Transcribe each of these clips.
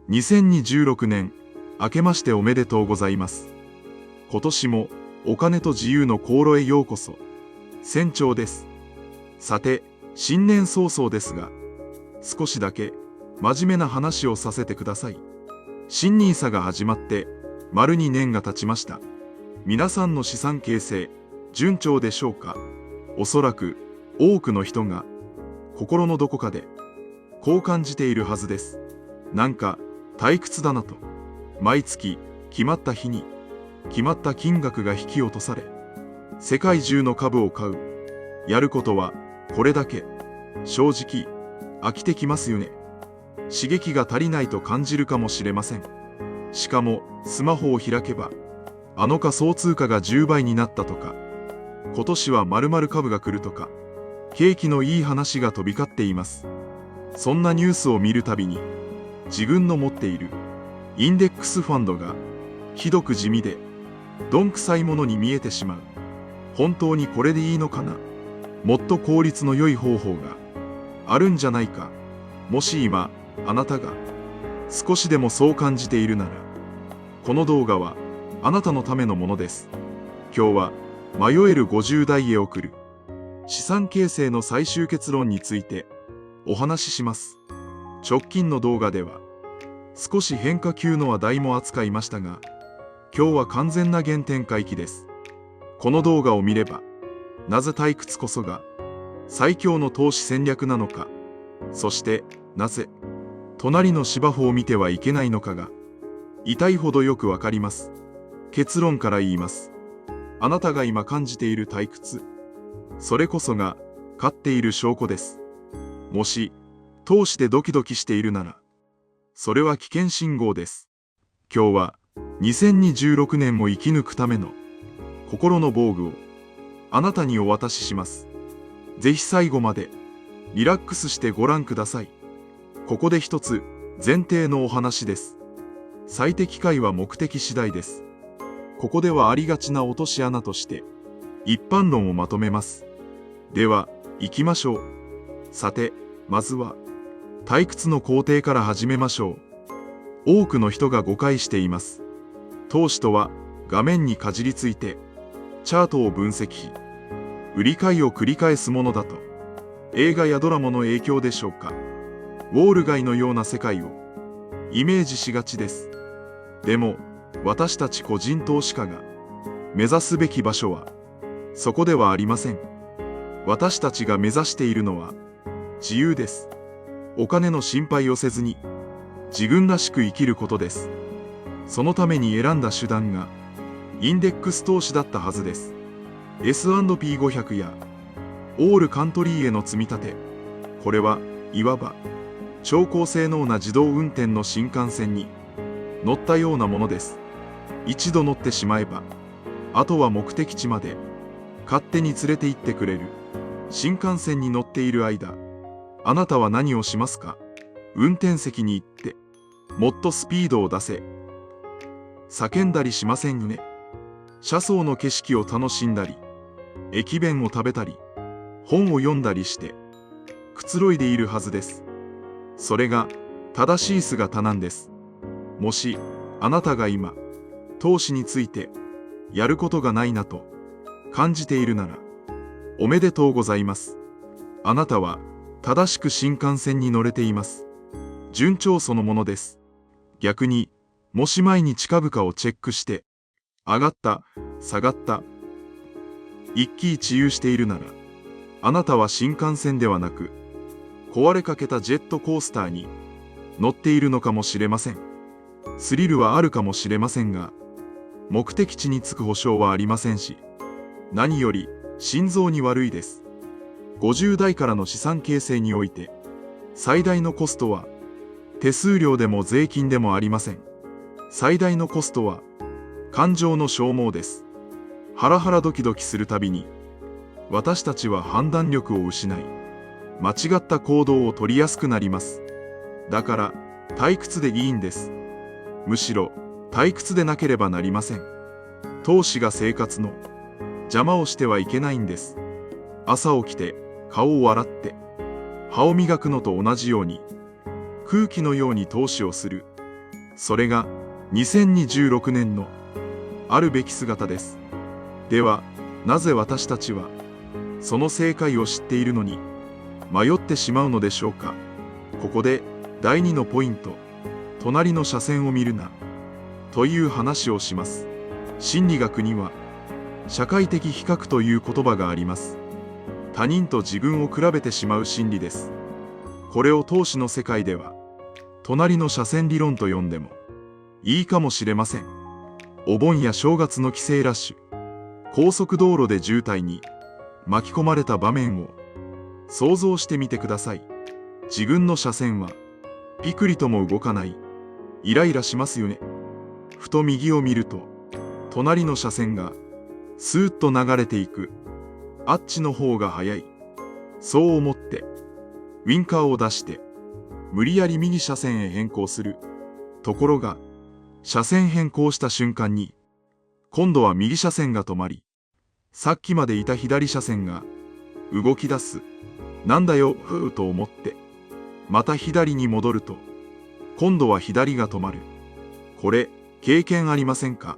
2026年、明けましておめでとうございます。今年もお金と自由の航路へようこそ。船長です。さて、新年早々ですが、少しだけ真面目な話をさせてください。新NISAが始まって丸2年が経ちました。皆さんの資産形成、順調でしょうか？おそらく多くの人が心のどこかでこう感じているはずです。なんか退屈だなと。毎月決まった日に決まった金額が引き落とされ、世界中の株を買う。やることはこれだけ。正直飽きてきますよね。刺激が足りないと感じるかもしれません。しかもスマホを開けば、あの仮想通貨が10倍になったとか、今年は〇〇株が来るとか、景気のいい話が飛び交っています。そんなニュースを見るたびに、自分の持っているインデックスファンドがひどく地味でどんくさいものに見えてしまう。本当にこれでいいのかな。もっと効率の良い方法があるんじゃないか。もし今あなたが少しでもそう感じているなら、この動画はあなたのためのものです。今日は迷える50代へ送る資産形成の最終結論についてお話しします。直近の動画では少し変化球の話題も扱いましたが、今日は完全な原点回帰です。この動画を見れば、なぜ退屈こそが最強の投資戦略なのか、そしてなぜ隣の芝生を見てはいけないのかが痛いほどよくわかります。結論から言います。あなたが今感じている退屈、それこそが勝っている証拠です。もし投資でドキドキしているなら、それは危険信号です。今日は2026年を生き抜くための心の防具をあなたにお渡しします。ぜひ最後までリラックスしてご覧ください。ここで一つ前提のお話です。最適解は目的次第です。ここではありがちな落とし穴として一般論をまとめます。では行きましょう。さて、まずは退屈の工程から始めましょう。多くの人が誤解しています。投資とは画面にかじりついてチャートを分析、売り買いを繰り返すものだと。映画やドラマの影響でしょうか。ウォール街のような世界をイメージしがちです。でも私たち個人投資家が目指すべき場所はそこではありません。私たちが目指しているのは自由です。お金の心配をせずに自分らしく生きることです。そのために選んだ手段がインデックス投資だったはずです。S&P500 やオールカントリーへの積み立て。これはいわば超高性能な自動運転の新幹線に乗ったようなものです。一度乗ってしまえば、あとは目的地まで勝手に連れて行ってくれる。新幹線に乗っている間、あなたは何をしますか？運転席に行って、もっとスピードを出せ。叫んだりしませんよね。車窓の景色を楽しんだり、駅弁を食べたり、本を読んだりして、くつろいでいるはずです。それが正しい姿なんです。もし、あなたが今、投資について、やることがないなと感じているなら、おめでとうございます。あなたは、正しく新幹線に乗れています。順調そのものです。逆に、もし毎日株価をチェックして、上がった、下がった、一喜一憂しているなら、あなたは新幹線ではなく、壊れかけたジェットコースターに乗っているのかもしれません。スリルはあるかもしれませんが、目的地に着く保証はありませんし、何より心臓に悪いです。50代からの資産形成において、最大のコストは、手数料でも税金でもありません。最大のコストは、感情の消耗です。ハラハラドキドキするたびに、私たちは判断力を失い、間違った行動を取りやすくなります。だから、退屈でいいんです。むしろ、退屈でなければなりません。投資が生活の邪魔をしてはいけないんです。朝起きて、顔を洗って、歯を磨くのと同じように、空気のように投資をする。それが2026年のあるべき姿です。では、なぜ私たちはその正解を知っているのに迷ってしまうのでしょうか。ここで第2のポイント、隣の車線を見るなという話をします。心理学には社会的比較という言葉があります。他人と自分を比べてしまう心理です。これを投資の世界では隣の車線理論と呼んでもいいかもしれません。お盆や正月の帰省ラッシュ、高速道路で渋滞に巻き込まれた場面を想像してみてください。自分の車線はピクリとも動かない。イライラしますよね。ふと右を見ると隣の車線がスーッと流れていく。あっちの方が早い。そう思ってウインカーを出して無理やり右車線へ変更する。ところが車線変更した瞬間に今度は右車線が止まり、さっきまでいた左車線が動き出す。なんだよふーと思ってまた左に戻ると今度は左が止まる。これ経験ありませんか？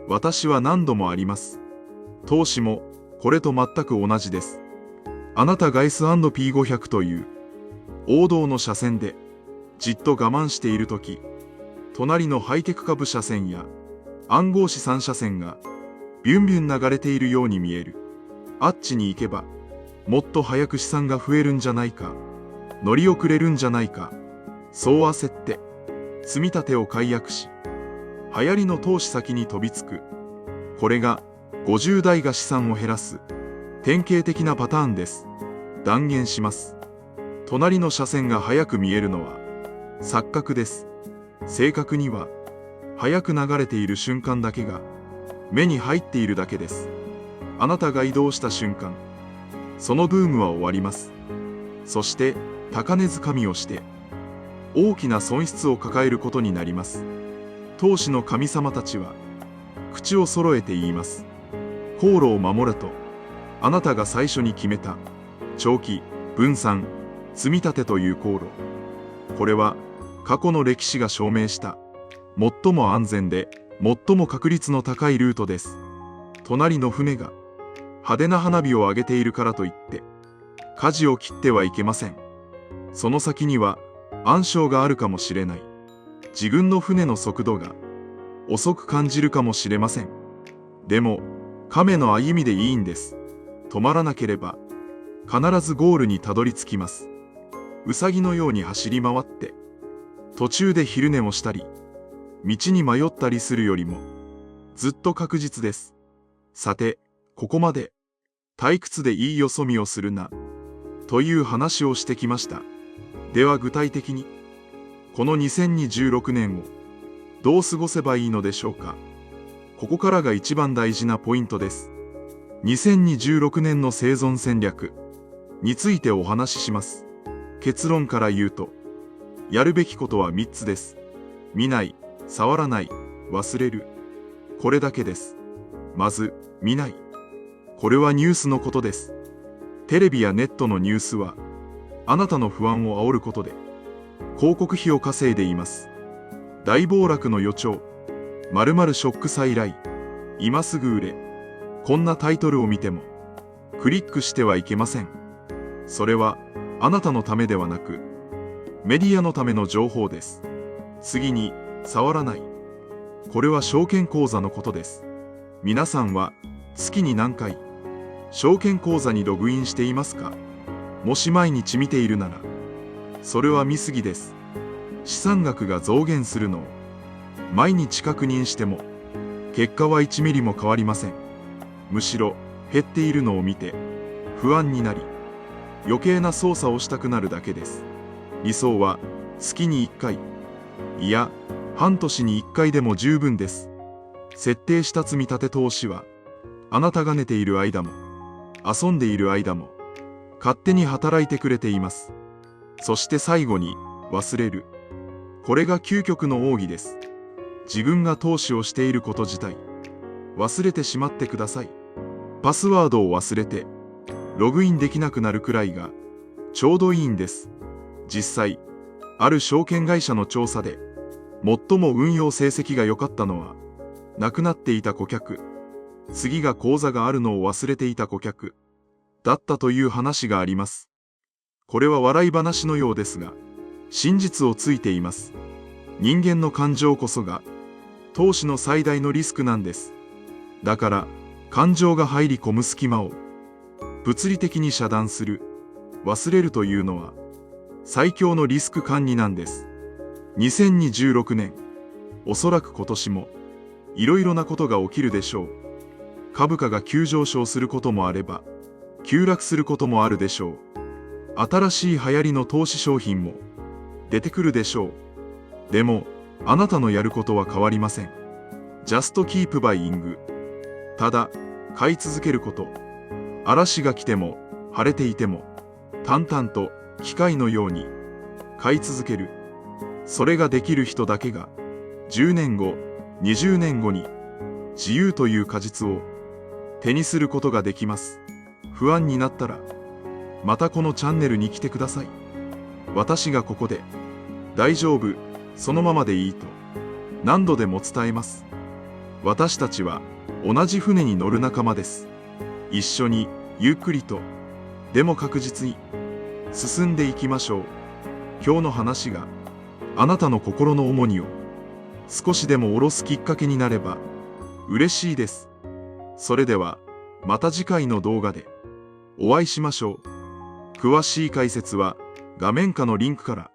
私は何度もあります。投資もこれと全く同じです。あなたが S&P500 という王道の車線でじっと我慢しているとき、隣のハイテク株車線や暗号資産車線がビュンビュン流れているように見える。あっちに行けばもっと早く資産が増えるんじゃないか、乗り遅れるんじゃないか、そう焦って積み立てを解約し流行りの投資先に飛びつく。これが50代が資産を減らす典型的なパターンです。断言します。隣の車線が早く見えるのは錯覚です。正確には早く流れている瞬間だけが目に入っているだけです。あなたが移動した瞬間、そのブームは終わります。そして高値掴みをして大きな損失を抱えることになります。投資の神様たちは口を揃えて言います。航路を守れと。あなたが最初に決めた長期分散積み立てという航路、これは過去の歴史が証明した最も安全で最も確率の高いルートです。隣の船が派手な花火を上げているからといって舵を切ってはいけません。その先には暗礁があるかもしれない。自分の船の速度が遅く感じるかもしれません。でも亀の歩みでいいんです。止まらなければ必ずゴールにたどり着きます。ウサギのように走り回って途中で昼寝をしたり道に迷ったりするよりもずっと確実です。さて、ここまで退屈でいいよそ見をするなという話をしてきました。では具体的にこの2026年をどう過ごせばいいのでしょうか。ここからが一番大事なポイントです。2026年の生存戦略についてお話しします。結論から言うと、やるべきことは3つです。見ない、触らない、忘れる。これだけです。まず、見ない。これはニュースのことです。テレビやネットのニュースは、あなたの不安を煽ることで、広告費を稼いでいます。大暴落の予兆、〇〇ショック再来、今すぐ売れ。こんなタイトルを見ても、クリックしてはいけません。それは、あなたのためではなく、メディアのための情報です。次に、触らない。これは証券口座のことです。皆さんは、月に何回、証券口座にログインしていますか？もし毎日見ているなら、それは見過ぎです。資産額が増減するのを、毎日確認しても、結果は1ミリも変わりません。むしろ、減っているのを見て、不安になり、余計な操作をしたくなるだけです。理想は、月に1回、いや、半年に1回でも十分です。設定した積み立て投資は、あなたが寝ている間も、遊んでいる間も、勝手に働いてくれています。そして最後に、忘れる。これが究極の奥義です。自分が投資をしていること自体、忘れてしまってください。パスワードを忘れて、ログインできなくなるくらいが、ちょうどいいんです。実際、ある証券会社の調査で、最も運用成績が良かったのは、亡くなっていた顧客、次が口座があるのを忘れていた顧客、だったという話があります。これは笑い話のようですが、真実をついています。人間の感情こそが、投資の最大のリスクなんです。だから、感情が入り込む隙間を、物理的に遮断する、忘れるというのは、最強のリスク管理なんです。2026年、おそらく今年も、いろいろなことが起きるでしょう。株価が急上昇することもあれば、急落することもあるでしょう。新しい流行りの投資商品も出てくるでしょう。でも、あなたのやることは変わりません。Just keep buying。ただ、買い続けること。嵐が来ても、晴れていても、淡々と機械のように買い続ける。それができる人だけが、10年後、20年後に、自由という果実を手にすることができます。不安になったら、またこのチャンネルに来てください。私がここで、大丈夫、そのままでいいと、何度でも伝えます。私たちは、同じ船に乗る仲間です。一緒に、ゆっくりと、でも確実に、進んでいきましょう。今日の話が、あなたの心の重荷を、少しでも下ろすきっかけになれば、嬉しいです。それでは、また次回の動画で、お会いしましょう。詳しい解説は、画面下のリンクから。